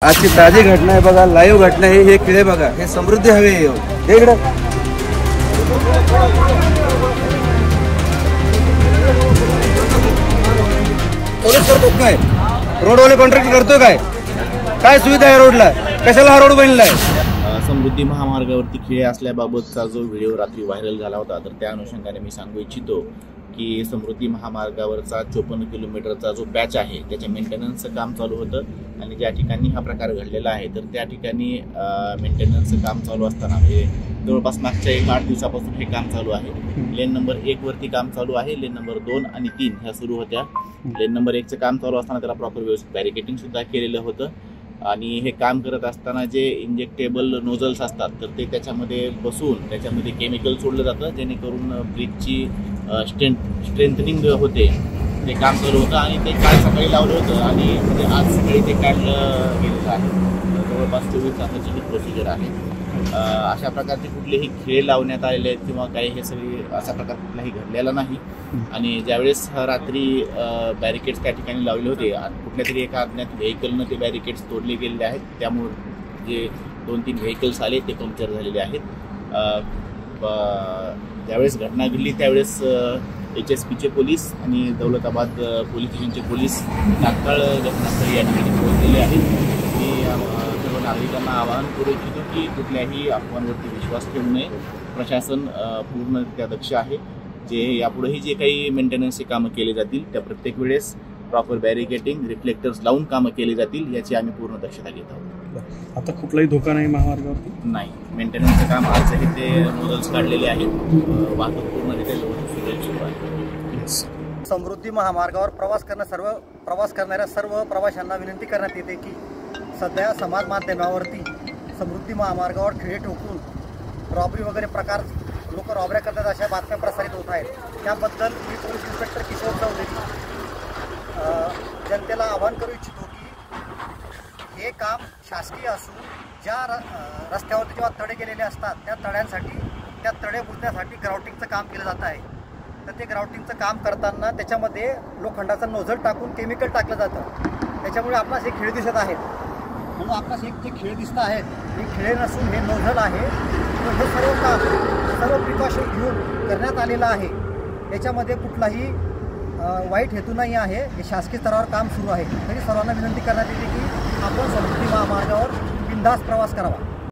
आजची ताजी घटना आहे बघा, लाईव्ह घटना आहे। हे किडे बघा, हे समृद्धी हवे इकडे पोलीस करतो काय, रोडवाले कॉन्ट्रॅक्ट करतो काय, काय सुविधा आहे रोडला, कशाला हा रोड बनलाय? समृद्धी महामार्गावरती खिळे असल्याबाबतचा जो व्हिडिओ रात्री व्हायरल झाला होता, तर त्या अनुषंगाने मी सांगू इच्छितो की समृद्धी महामार्गावरचा 54 किलोमीटरचा जो पॅच आहे त्याच्या मेंटेनन्सचं काम चालू होतं आणि ज्या ठिकाणी हा प्रकार घडलेला आहे तर त्या ठिकाणी मेंटेनन्सचं काम चालू असताना म्हणजे जवळपास मागच्या 8 दिवसापासून हे काम चालू आहे। लेन नंबर 1 वरती काम चालू आहे, लेन नंबर 2 आणि 3 ह्या सुरू होत्या। लेन नंबर 1चं काम चालू असताना त्याला प्रॉपर व्यवस्थित बॅरिकेटिंग सुद्धा केलेलं होतं आणि हे काम करत असताना जे इंजेक्टेबल नोझल्स असतात तर ते त्याच्यामध्ये बसून त्याच्यामध्ये केमिकल सोडलं जातं जेणेकरून ब्रिजची स्ट्रेंथनिंग होते, ते काम चालू होतं आणि ते काल सकाळी लावलं होतं आणि म्हणजे आज सकाळी ते काढलं गेलेलं आहे। जवळपास 24 तासाची ही प्रोसिजर आहे। अशा प्रकारचे कुठलेही खेळ लावण्यात आलेले आहेत किंवा काही हे सगळी असा प्रकार कुठलाही घडलेला नाही आणि ज्यावेळेस रात्री बॅरिकेड्स त्या ठिकाणी लावले होते कुठल्या तरी एका अज्ञात व्हेकलनं ते बॅरिकेड्स तोडले गेलेले आहेत, त्यामुळे जे 2-3 व्हेकल्स आले ते पंक्चर झालेले आहेत। ज्यावेळेस घटना घडली त्यावेळेस HSPचे पोलीस आणि दौलताबाद पोलीस स्टेशनचे पोलीस तात्काळ घटनास्थळी या ठिकाणी पोहोचलेले आहेत। मी सर्व नागरिकांना आवाहन करू इच्छितो की कुठल्याही अफवांवरती विश्वास ठेवू नये। प्रशासन पूर्णरित्या दक्ष आहे। जे यापुढेही जे काही मेंटेनन्सचे कामं केले जातील त्या प्रत्येक वेळेस प्रॉपर बॅरिकेटिंग रिफ्लेक्टर्स लावून कामं केली जातील याची आम्ही पूर्ण दक्षता घेत आहोत। आता कुठलाही धोका नाही महामार्गावरती? नाही, मेंटेनन्सचं काम आजही ते नोझल्स काढलेले आहेत, वाहतूक पूर्णरित्या सुरळीत सुरू आहे। समृद्धी महामार्गावर प्रवास करणाऱ्या सर्व प्रवाशांना विनंती करण्यात येते की सध्या समाज माध्यमावरती समृद्धी महामार्गावर खिळे ठोकून रॉबरी वगैरे प्रकार लोक रॉबऱ्या करतात अशा बातम्या प्रसारित होत आहेत। त्याबद्दल मी पोलीस इन्स्पेक्टर किशोर चौधरी जनतेला आवाहन करू इच्छितो की हे काम शासकीय असून ज्या रस्त्यावरती जेव्हा तडे गेलेले असतात त्या तडे बुजण्यासाठी ग्राउटिंगचं काम केलं जात आहे। तर ते ग्राउटिंगचं काम करताना त्याच्यामध्ये लोखंडाचा नोझल टाकून केमिकल टाकलं जातं, त्याच्यामुळे आपणास हे खिळे दिसत आहेत। म्हणून आपणास एक जे खिळे दिसत आहेत हे खिळे नसून हे नोझल आहे। हे सर्व काम सर्व प्रिकॉशन घेऊन करण्यात आलेलं आहे, याच्यामध्ये कुठलाही वाईट हेतू नाही आहे। हे शासकीय स्तरावर काम सुरू आहे। तरी सर्वांना विनंती करण्यात येते की आपण समृद्धी महामार्गावर बिनधास्त प्रवास करावा।